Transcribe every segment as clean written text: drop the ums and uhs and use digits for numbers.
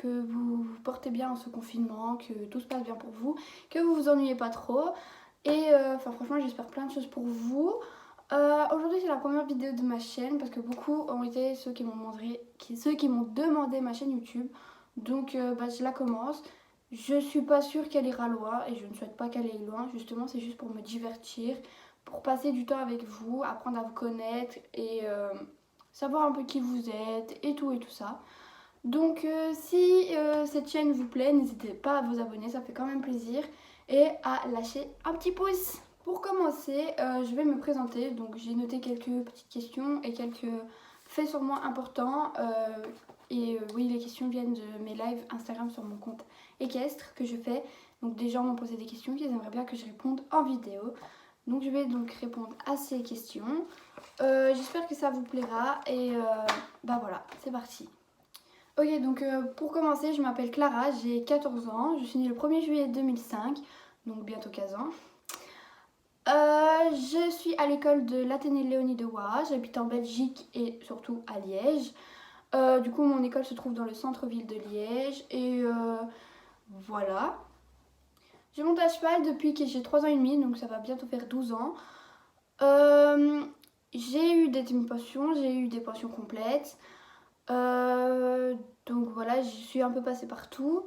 que vous vous portez bien en ce confinement, que tout se passe bien pour vous, que vous vous ennuyez pas trop. Et franchement, j'espère plein de choses pour vous. Aujourd'hui, c'est la première vidéo de ma chaîne parce que beaucoup ont été ceux qui m'ont demandé ma chaîne YouTube. Donc, je la commence. Je suis pas sûre qu'elle ira loin et je ne souhaite pas qu'elle aille loin. Justement, c'est juste pour me divertir, pour passer du temps avec vous, apprendre à vous connaître et savoir un peu qui vous êtes et tout ça. Donc si cette chaîne vous plaît, n'hésitez pas à vous abonner, ça fait quand même plaisir. Et à lâcher un petit pouce. Pour commencer, je vais me présenter. Donc j'ai noté quelques petites questions et quelques faits sur moi importants. Oui, les questions viennent de mes lives Instagram sur mon compte équestre que je fais. Donc des gens m'ont posé des questions qu'ils aimeraient bien que je réponde en vidéo. Donc je vais donc répondre à ces questions. J'espère que ça vous plaira et voilà, c'est parti. Ok, donc pour commencer, je m'appelle Clara, j'ai 14 ans, je suis née le 1er juillet 2005, donc bientôt 15 ans. Je suis à l'école de l'Athénée Léonie de Waha, j'habite en Belgique et surtout à Liège. Du coup, mon école se trouve dans le centre-ville de Liège et voilà. Je monte à cheval depuis que j'ai 3 ans et demi, donc ça va bientôt faire 12 ans. J'ai eu des demi-pensions, j'ai eu des pensions complètes. Donc voilà, je suis un peu passée partout.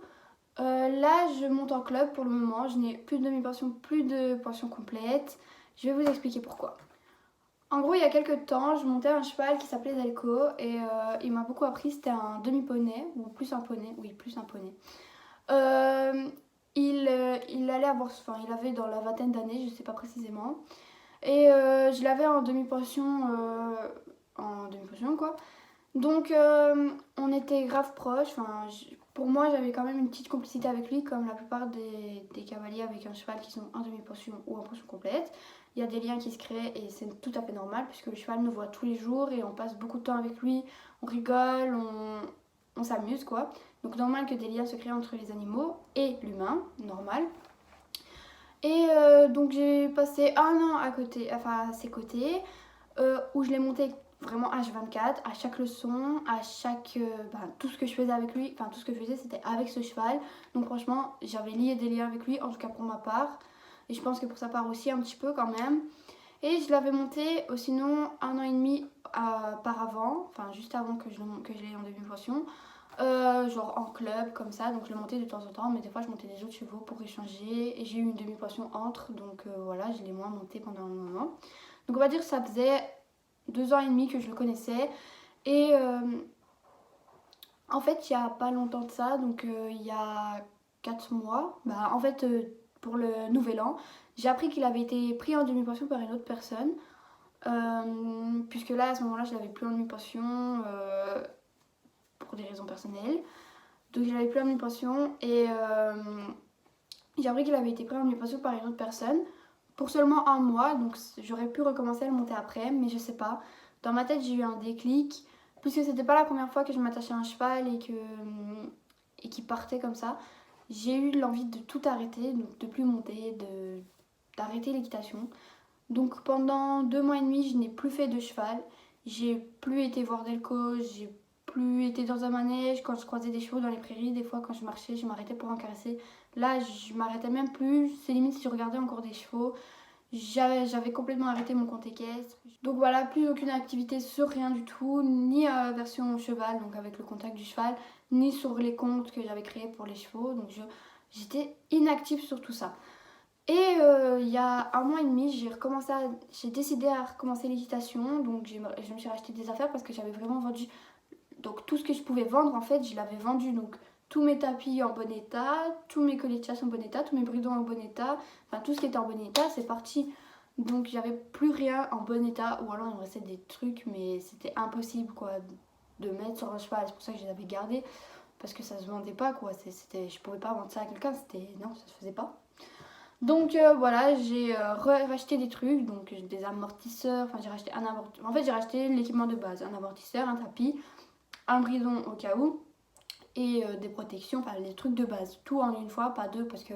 Là, je monte en club pour le moment. Je n'ai plus de demi-pension, plus de pension complète. Je vais vous expliquer pourquoi. En gros, il y a quelques temps, je montais un cheval qui s'appelait Delco et il m'a beaucoup appris. C'était un demi-poney, ou plus un poney. Oui, plus un poney. Il allait avoir, enfin, il avait dans la vingtaine d'années, je ne sais pas précisément. Et je l'avais en demi-pension quoi. Donc on était grave proches. Enfin, pour moi, j'avais quand même une petite complicité avec lui, comme la plupart des cavaliers avec un cheval qui sont en demi-pension ou en pension complète. Il y a des liens qui se créent et c'est tout à fait normal puisque le cheval nous voit tous les jours et on passe beaucoup de temps avec lui. On rigole, on s'amuse quoi. Donc normal que des liens se créent entre les animaux et l'humain, normal. Et donc j'ai passé un an à ses côtés, où je l'ai monté vraiment H24, à chaque leçon, à chaque tout ce que je faisais avec lui, enfin tout ce que je faisais c'était avec ce cheval. Donc franchement j'avais lié des liens avec lui, en tout cas pour ma part. Et je pense que pour sa part aussi un petit peu quand même. Et je l'avais monté sinon 1 an et demi par avant, enfin juste avant que je l'ai en demi-pension. Genre en club comme ça, donc je le montais de temps en temps, mais des fois je montais des autres chevaux pour échanger et j'ai eu une demi-pension entre, donc voilà, je l'ai moins monté pendant un moment. Donc on va dire que ça faisait 2 ans et demi que je le connaissais et en fait il n'y a pas longtemps de ça, donc il y a 4 mois, pour le nouvel an, j'ai appris qu'il avait été pris en demi-pension par une autre personne, puisque là à ce moment-là je l'avais plus en demi-pension pour des raisons personnelles. Donc je l'avais plus en demi-pension et j'ai appris qu'il avait été pris en demi-pension par une autre personne pour seulement un mois. Donc j'aurais pu recommencer à le monter après, mais je sais pas. Dans ma tête j'ai eu un déclic, puisque c'était pas la première fois que je m'attachais à un cheval et qu'il partait comme ça. J'ai eu l'envie de tout arrêter, donc de plus monter, d'arrêter l'équitation. Donc pendant 2 mois et demi je n'ai plus fait de cheval. J'ai plus été voir Delco, j'ai plus été dans un manège. Quand je croisais des chevaux dans les prairies, des fois quand je marchais, je m'arrêtais pour en caresser. Là, je m'arrêtais même plus. C'est limite si je regardais encore des chevaux. J'avais complètement arrêté mon compte équestre. Donc voilà, plus aucune activité sur rien du tout, ni version cheval, donc avec le contact du cheval, ni sur les comptes que j'avais créés pour les chevaux. Donc j'étais inactive sur tout ça. Et il y a 1 mois et demi, j'ai décidé à recommencer l'équitation. Donc je me suis racheté des affaires parce que j'avais vraiment vendu. Donc tout ce que je pouvais vendre, en fait, je l'avais vendu. Donc tous mes tapis en bon état, tous mes colliers de chasse en bon état, tous mes bridons en bon état. Enfin tout ce qui était en bon état, c'est parti. Donc j'avais plus rien en bon état. Ou alors il me restait des trucs, mais c'était impossible quoi de mettre sur un cheval. C'est pour ça que je les avais gardés. Parce que ça se vendait pas quoi. Je pouvais pas vendre ça à quelqu'un. Non, ça se faisait pas. Donc voilà, j'ai racheté des trucs, donc des amortisseurs, enfin j'ai racheté en fait j'ai racheté l'équipement de base, un amortisseur, un tapis, un bridon au cas où, et des protections, enfin les trucs de base, tout en une fois, pas deux parce que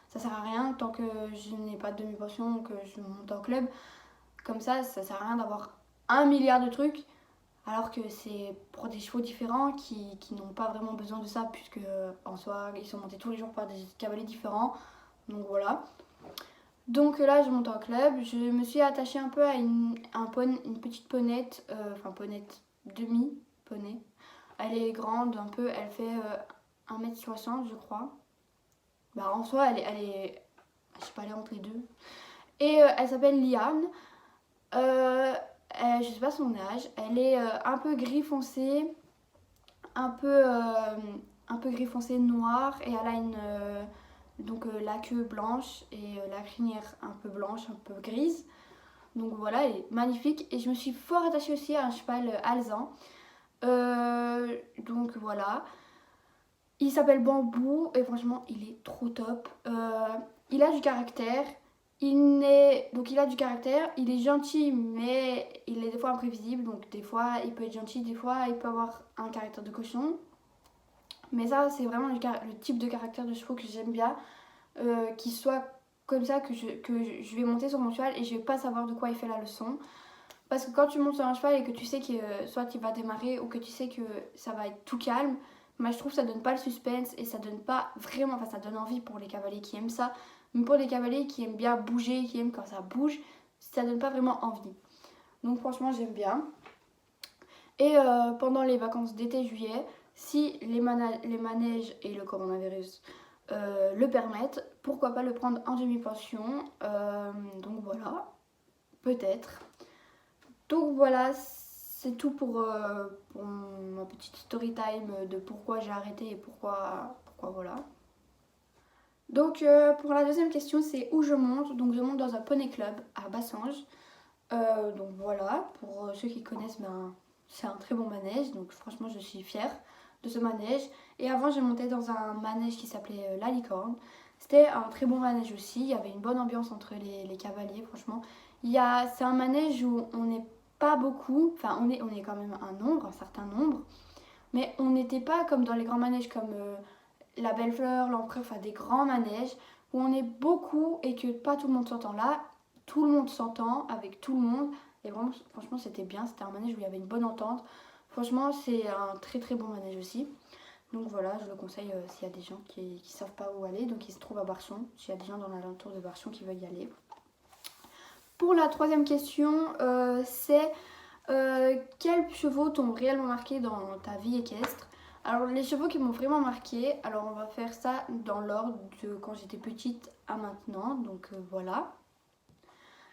ça sert à rien tant que je n'ai pas de demi-pension, que je monte en club, comme ça sert à rien d'avoir 1 milliard de trucs, alors que c'est pour des chevaux différents qui n'ont pas vraiment besoin de ça, puisque en soi ils sont montés tous les jours par des cavaliers différents. Donc voilà. Donc là je monte en club, je me suis attachée un peu à une petite ponette, enfin ponette demi-poney. Elle est grande un peu, elle fait 1,60 m je crois. Bah en soi je sais pas, elle est entre les deux. Et elle s'appelle Liane. Je sais pas son âge, elle est un peu gris foncé, un peu, euh, un peu gris foncé noir, et elle a la queue blanche et la crinière un peu blanche, un peu grise. Donc voilà, elle est magnifique, et je me suis fort attachée aussi à un cheval alezan. Donc voilà, il s'appelle Bambou et franchement il est trop top. Il a du caractère. Donc il a du caractère, il est gentil mais il est des fois imprévisible, donc des fois il peut être gentil, des fois il peut avoir un caractère de cochon. Mais ça c'est vraiment le type de caractère de chevaux que j'aime bien, qui soit comme ça, que je vais monter sur mon cheval et je vais pas savoir de quoi il fait la leçon. Parce que quand tu montes sur un cheval et que tu sais que soit tu vas démarrer ou que tu sais que ça va être tout calme, moi je trouve que ça donne pas le suspense et ça donne pas vraiment, enfin ça donne envie pour les cavaliers qui aiment ça, mais pour les cavaliers qui aiment bien bouger, qui aiment quand ça bouge, ça donne pas vraiment envie. Donc franchement j'aime bien. Et pendant les vacances d'été juillet, si les manèges et le coronavirus le permettent, pourquoi pas le prendre en demi-pension. Donc voilà, peut-être. Donc voilà, c'est tout pour ma petite story time de pourquoi j'ai arrêté et pourquoi voilà. Donc pour la deuxième question, c'est où je monte. Donc je monte dans un poney club à Bassange. Donc voilà, pour ceux qui connaissent, ben, c'est un très bon manège. Donc franchement, je suis fière de ce manège. Et avant, j'ai monté dans un manège qui s'appelait La Licorne. C'était un très bon manège aussi. Il y avait une bonne ambiance entre les cavaliers, franchement. C'est un manège où on n'est pas beaucoup, enfin on est quand même un certain nombre, mais on n'était pas comme dans les grands manèges comme la Belle-Fleur, l'Empereur, enfin des grands manèges où on est beaucoup et que pas tout le monde s'entend. Là, tout le monde s'entend avec tout le monde et vraiment, franchement, c'était bien. C'était un manège où il y avait une bonne entente. Franchement, c'est un très très bon manège aussi. Donc voilà, je le conseille s'il y a des gens qui ne savent pas où aller. Donc il se trouve à Barchon, s'il y a des gens dans l'alentour de Barchon qui veulent y aller. Pour la troisième question, c'est quels chevaux t'ont réellement marqué dans ta vie équestre? Alors les chevaux qui m'ont vraiment marqué, alors on va faire ça dans l'ordre de quand j'étais petite à maintenant, donc voilà.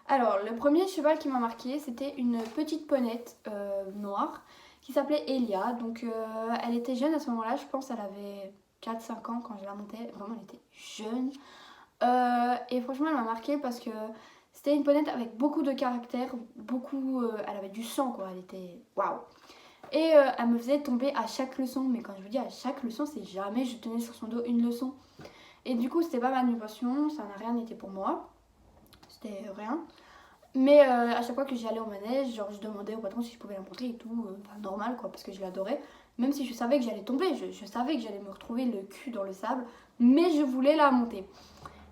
Alors le premier cheval qui m'a marqué, c'était une petite ponette noire qui s'appelait Elia. Donc elle était jeune à ce moment-là, je pense qu'elle avait 4-5 ans quand je la montais, vraiment elle était jeune. Et franchement elle m'a marqué parce que c'était une ponette avec beaucoup de caractère, elle avait du sang quoi, elle était waouh. Et elle me faisait tomber à chaque leçon, mais quand je vous dis à chaque leçon, c'est jamais je tenais sur son dos une leçon. Et du coup c'était pas ma passion, ça n'a rien été pour moi, c'était rien. Mais à chaque fois que j'y allais au manège, genre je demandais au patron si je pouvais la montrer et tout, normal quoi, parce que je l'adorais. Même si je savais que j'allais tomber, je savais que j'allais me retrouver le cul dans le sable, mais je voulais la monter.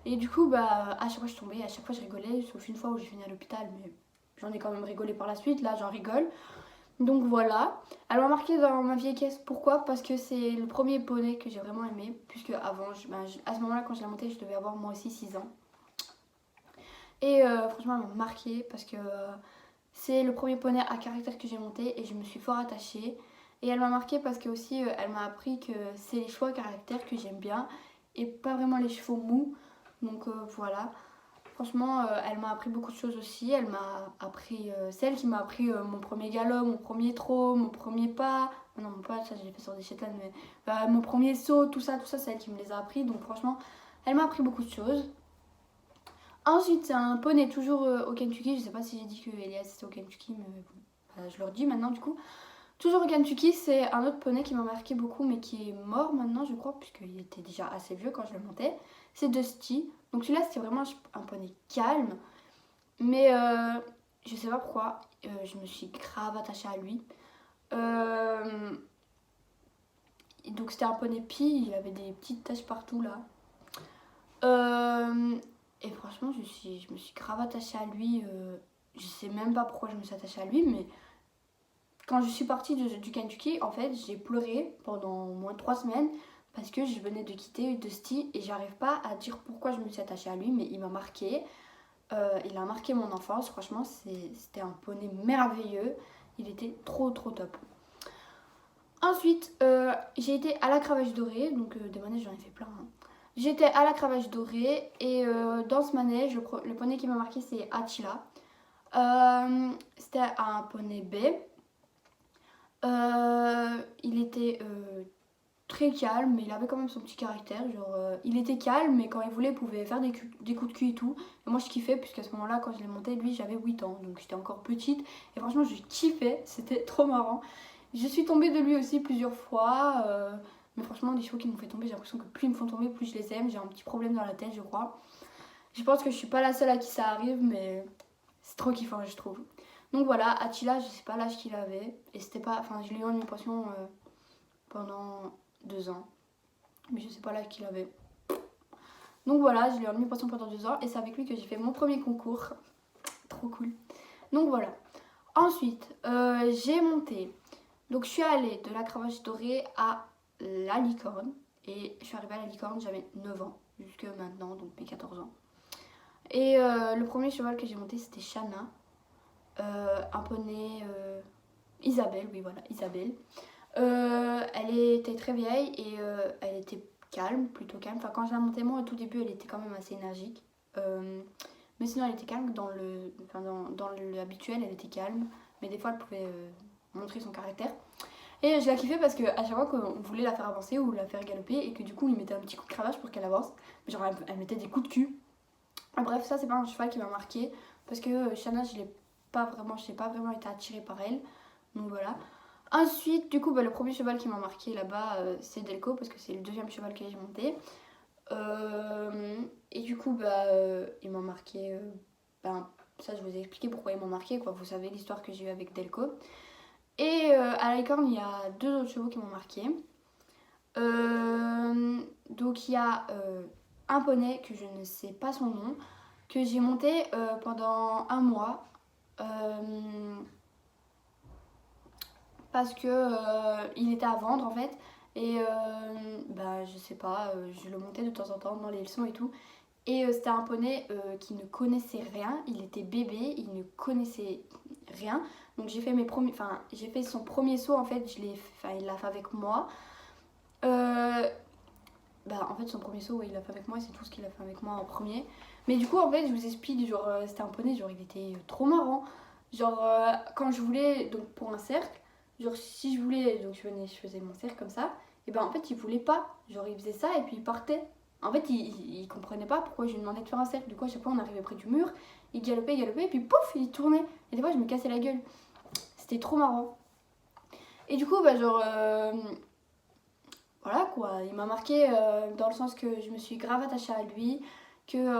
Et du coup, bah, à chaque fois je tombais, à chaque fois je rigolais, sauf une fois où j'ai fini à l'hôpital, mais j'en ai quand même rigolé par la suite, là j'en rigole. Donc voilà, elle m'a marqué dans ma vie équestre. Pourquoi? Parce que c'est le premier poney que j'ai vraiment aimé, puisque avant, à ce moment-là, quand je l'ai monté, je devais avoir moi aussi 6 ans. Et franchement, elle m'a marqué parce que c'est le premier poney à caractère que j'ai monté et je me suis fort attachée. Et elle m'a marqué parce que aussi, elle m'a appris que c'est les chevaux à caractère que j'aime bien et pas vraiment les chevaux mous. Donc voilà. Franchement, elle m'a appris beaucoup de choses aussi. Elle m'a appris, celle qui m'a appris mon premier galop, mon premier trot, mon premier pas. Non, mon pas, ça j'ai fait sur des Shetland, mais mon premier saut, tout ça, c'est elle qui me les a appris. Donc franchement, elle m'a appris beaucoup de choses. Ensuite, c'est un poney toujours au Kentucky. Je sais pas si j'ai dit que Elias c'était au Kentucky, mais bon, je leur dis maintenant du coup. Toujours au Kentucky, c'est un autre poney qui m'a marqué beaucoup, mais qui est mort maintenant, je crois, puisqu'il était déjà assez vieux quand je le montais. C'est Dusty. Donc celui-là, c'était vraiment un poney calme. Mais je sais pas pourquoi, je me suis grave attachée à lui. Donc c'était un poney pie, il avait des petites taches partout là. Et franchement, je me suis grave attachée à lui. Je sais même pas pourquoi je me suis attachée à lui, mais quand je suis partie du Kentucky, en fait, j'ai pleuré pendant au moins 3 semaines parce que je venais de quitter Dusty et j'arrive pas à dire pourquoi je me suis attachée à lui, mais il m'a marqué. Il a marqué mon enfance, franchement, c'était un poney merveilleux. Il était trop top. Ensuite, j'ai été à la cravache dorée, donc des manèges j'en ai fait plein. Hein. J'étais à la cravache dorée et dans ce manège, le poney qui m'a marqué c'est Attila. C'était un poney B. Il était très calme, mais il avait quand même son petit caractère. Genre, il était calme, mais quand il voulait, il pouvait faire des coups de cul et tout. Et moi, je kiffais, puisqu'à ce moment-là, quand je l'ai monté, lui, j'avais 8 ans, donc j'étais encore petite. Et franchement, je kiffais, c'était trop marrant. Je suis tombée de lui aussi plusieurs fois. Mais franchement, des chevaux qui m'ont fait tomber, j'ai l'impression que plus ils me font tomber, plus je les aime. J'ai un petit problème dans la tête, je crois. Je pense que je suis pas la seule à qui ça arrive, mais c'est trop kiffant, je trouve. Donc voilà, Attila, je sais pas l'âge qu'il avait. Et c'était pas. Enfin, je l'ai eu en pension pendant 2 ans. Mais je sais pas l'âge qu'il avait. Donc voilà, je l'ai eu en pension pendant 2 ans. Et c'est avec lui que j'ai fait mon premier concours. Trop cool. Donc voilà. Ensuite, j'ai monté. Donc je suis allée de la cravache dorée à la licorne. Et je suis arrivée à la licorne, j'avais 9 ans. Jusque maintenant, donc mes 14 ans. Et le premier cheval que j'ai monté, c'était Shanna. Un poney Isabelle, oui voilà, Isabelle. Elle était très vieille et elle était calme, plutôt calme. Enfin, quand je la montais moi au tout début, elle était quand même assez énergique. Mais sinon, elle était calme dans l'habituel, elle était calme. Mais des fois, elle pouvait montrer son caractère. Et je la kiffais parce qu'à chaque fois qu'on voulait la faire avancer ou la faire galoper et que du coup, on lui mettait un petit coup de cravache pour qu'elle avance. Genre, elle mettait des coups de cul. Bref, ça, c'est pas un cheval qui m'a marqué parce que Shanna, je n'ai pas vraiment été attirée par elle. Donc voilà. Ensuite, du coup, le premier cheval qui m'a marqué là-bas, c'est Delco, parce que c'est le deuxième cheval que j'ai monté. Et du coup, il m'a marqué. Ça, je vous ai expliqué pourquoi il m'a marqué, quoi. Vous savez l'histoire que j'ai eue avec Delco. Et à la licorne, il y a 2 autres chevaux qui m'ont marqué. Donc, il y a un poney que je ne sais pas son nom, que j'ai monté pendant 1 mois. Parce que il était à vendre en fait et je sais pas, je le montais de temps en temps dans les leçons et tout et c'était un poney qui ne connaissait rien, il était bébé, il ne connaissait rien donc j'ai fait son premier saut en fait, il l'a fait avec moi en fait son premier saut ouais, il l'a fait avec moi, c'est tout ce qu'il a fait avec moi en premier mais du coup en fait je vous explique genre c'était un poney genre il était trop marrant genre quand je voulais donc pour un cercle genre si je voulais, donc je faisais mon cercle comme ça, et en fait il voulait pas, genre il faisait ça et puis il partait. En fait il comprenait pas pourquoi je lui demandais de faire un cercle, du coup à chaque fois on arrivait près du mur, il galopait et puis pouf il tournait. Et des fois je me cassais la gueule, c'était trop marrant. Et du coup voilà quoi, il m'a marqué dans le sens que je me suis grave attachée à lui, que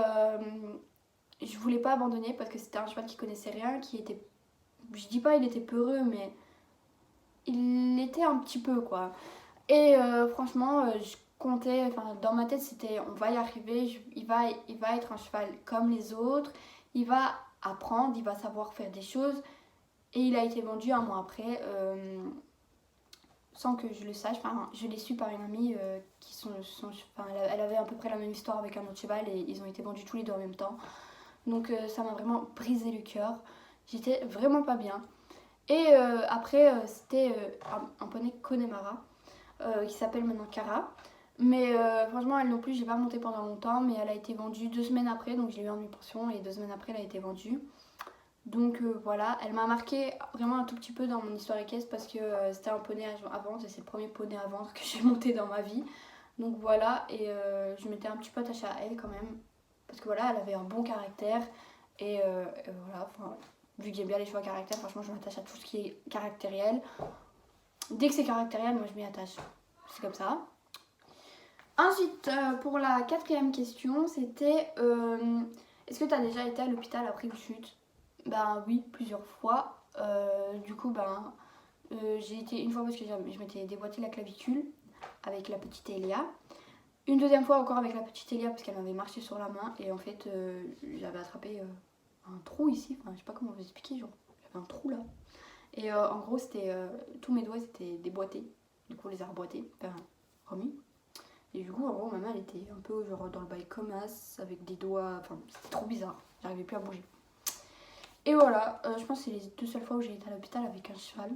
je voulais pas abandonner parce que c'était un cheval qui connaissait rien, qui était, je dis pas il était peureux mais il était un petit peu quoi. Et franchement, je comptais, enfin dans ma tête c'était on va y arriver, il va être un cheval comme les autres, il va apprendre, il va savoir faire des choses. Et il a été vendu 1 mois après, sans que je le sache. Enfin, je l'ai su par une amie elle avait à peu près la même histoire avec un autre cheval et ils ont été vendus tous les deux en même temps. Donc ça m'a vraiment brisé le cœur. J'étais vraiment pas bien. Et après, c'était un poney Connemara qui s'appelle maintenant Cara. Mais franchement, elle non plus, j'ai pas monté pendant longtemps, mais elle a été vendue 2 semaines après, donc je l'ai eu en mi-pension et 2 semaines après, elle a été vendue. Donc voilà, elle m'a marqué vraiment un tout petit peu dans mon histoire équestre parce que c'était un poney à vendre et c'est le premier poney à vendre que j'ai monté dans ma vie. Donc voilà, et je m'étais un petit peu attachée à elle quand même parce que voilà, elle avait un bon caractère et voilà, enfin, vu que j'aime bien les chevaux à caractère, franchement, je m'attache à tout ce qui est caractériel. Dès que c'est caractériel, moi je m'y attache. C'est comme ça. Ensuite, pour la 4e question, c'était est-ce que tu as déjà été à l'hôpital après une chute? Ben oui, plusieurs fois. Du coup, j'ai été une fois parce que je m'étais déboîté la clavicule avec la petite Elia. Une deuxième fois encore avec la petite Elia parce qu'elle m'avait marché sur la main et en fait j'avais attrapé un trou ici. Enfin, je sais pas comment vous expliquer, genre j'avais un trou là. Et en gros, c'était tous mes doigts étaient déboîtés. Du coup, on les a reboîtés, enfin remis. Et du coup, en gros, ma main elle était un peu genre dans le bail comme as, avec des doigts. Enfin, c'était trop bizarre. J'arrivais plus à bouger. Et voilà, je pense que c'est les 2 seules fois où j'ai été à l'hôpital avec un cheval.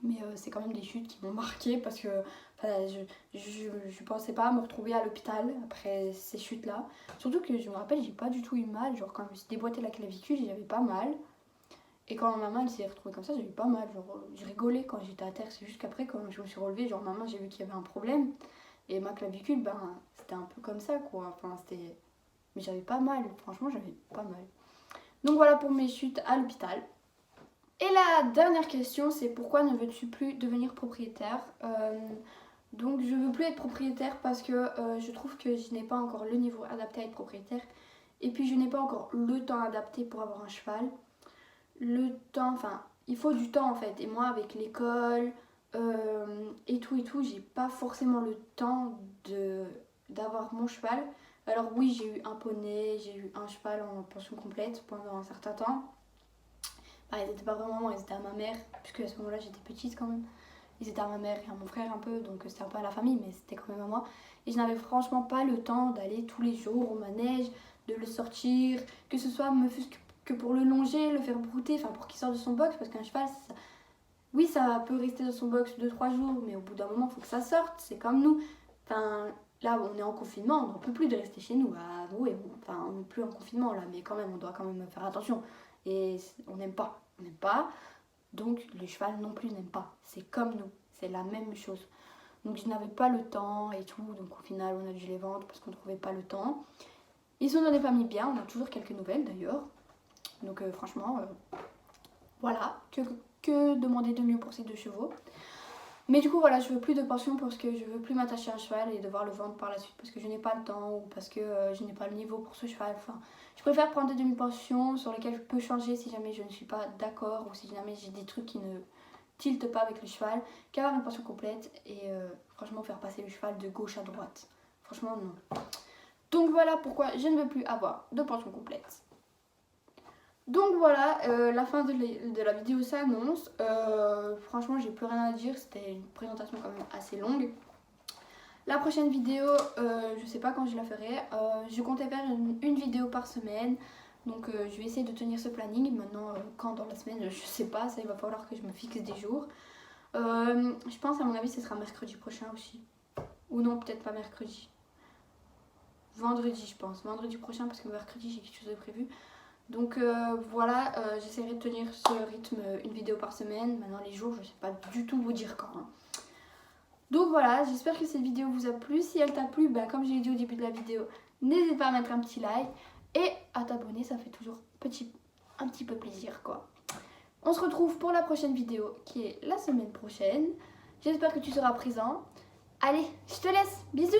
Mais c'est quand même des chutes qui m'ont marqué parce que je pensais pas me retrouver à l'hôpital après ces chutes-là. Surtout que je me rappelle, j'ai pas du tout eu mal. Genre, quand je me suis déboîté la clavicule, j'avais pas mal. Et quand ma main elle s'est retrouvée comme ça, j'avais pas mal. Genre, je rigolais quand j'étais à terre. C'est juste qu'après, quand je me suis relevée, genre, ma main, j'ai vu qu'il y avait un problème. Et ma clavicule, ben, c'était un peu comme ça, quoi. Enfin, c'était. Mais j'avais pas mal. Franchement, j'avais pas mal. Donc voilà pour mes chutes à l'hôpital. Et la dernière question, c'est pourquoi ne veux-tu plus devenir propriétaire? Donc je veux plus être propriétaire parce que je trouve que je n'ai pas encore le niveau adapté à être propriétaire. Et puis je n'ai pas encore le temps adapté pour avoir un cheval. Le temps, enfin, il faut du temps en fait. Et moi avec l'école et tout, j'ai pas forcément le temps d'avoir mon cheval. Alors oui, j'ai eu un poney, j'ai eu un cheval en pension complète pendant un certain temps. Bah, ils étaient pas vraiment à moi, ils étaient à ma mère, puisque à ce moment-là j'étais petite quand même. Ils étaient à ma mère et à mon frère un peu, donc c'était un peu à la famille, mais c'était quand même à moi. Et je n'avais franchement pas le temps d'aller tous les jours au manège, de le sortir, que ce soit me fût-ce que pour le longer, le faire brouter, enfin pour qu'il sorte de son box, parce qu'un cheval, oui, ça peut rester dans son box 2-3 jours, mais au bout d'un moment, il faut que ça sorte, c'est comme nous. Enfin, là, on est en confinement, on n'en peut plus de rester chez nous. Ah, oui, enfin, on n'est plus en confinement là, mais quand même, on doit quand même faire attention. Et on n'aime pas, donc le cheval non plus n'aime pas. C'est comme nous, c'est la même chose. Donc je n'avais pas le temps et tout, donc au final on a dû les vendre parce qu'on ne trouvait pas le temps. Ils sont dans des familles bien, on a toujours quelques nouvelles d'ailleurs. Donc franchement, voilà, que demander de mieux pour ces 2 chevaux. Mais du coup voilà, je veux plus de pension parce que je veux plus m'attacher à un cheval et devoir le vendre par la suite parce que je n'ai pas le temps ou parce que je n'ai pas le niveau pour ce cheval. Enfin, je préfère prendre des demi-pensions sur lesquelles je peux changer si jamais je ne suis pas d'accord ou si jamais j'ai des trucs qui ne tiltent pas avec le cheval qu'avoir une pension complète et franchement faire passer le cheval de gauche à droite. Franchement non. Donc voilà pourquoi je ne veux plus avoir de pension complète. Donc voilà, la fin de la vidéo s'annonce. Franchement, j'ai plus rien à dire. C'était une présentation quand même assez longue. La prochaine vidéo, je sais pas quand je la ferai. Je comptais faire une vidéo par semaine. Donc je vais essayer de tenir ce planning. Maintenant, quand dans la semaine, je sais pas. Ça, il va falloir que je me fixe des jours. Je pense, à mon avis, ce sera mercredi prochain aussi. Ou non, peut-être pas mercredi. Vendredi, je pense. Vendredi prochain, parce que mercredi, j'ai quelque chose de prévu. Donc voilà, j'essaierai de tenir ce rythme, une vidéo par semaine. Maintenant les jours, je ne sais pas du tout vous dire quand. Hein. Donc voilà, j'espère que cette vidéo vous a plu. Si elle t'a plu, ben, comme je l'ai dit au début de la vidéo, n'hésite pas à mettre un petit like et à t'abonner, ça fait toujours un petit peu plaisir quoi. On se retrouve pour la prochaine vidéo qui est la semaine prochaine. J'espère que tu seras présent. Allez, je te laisse, bisous.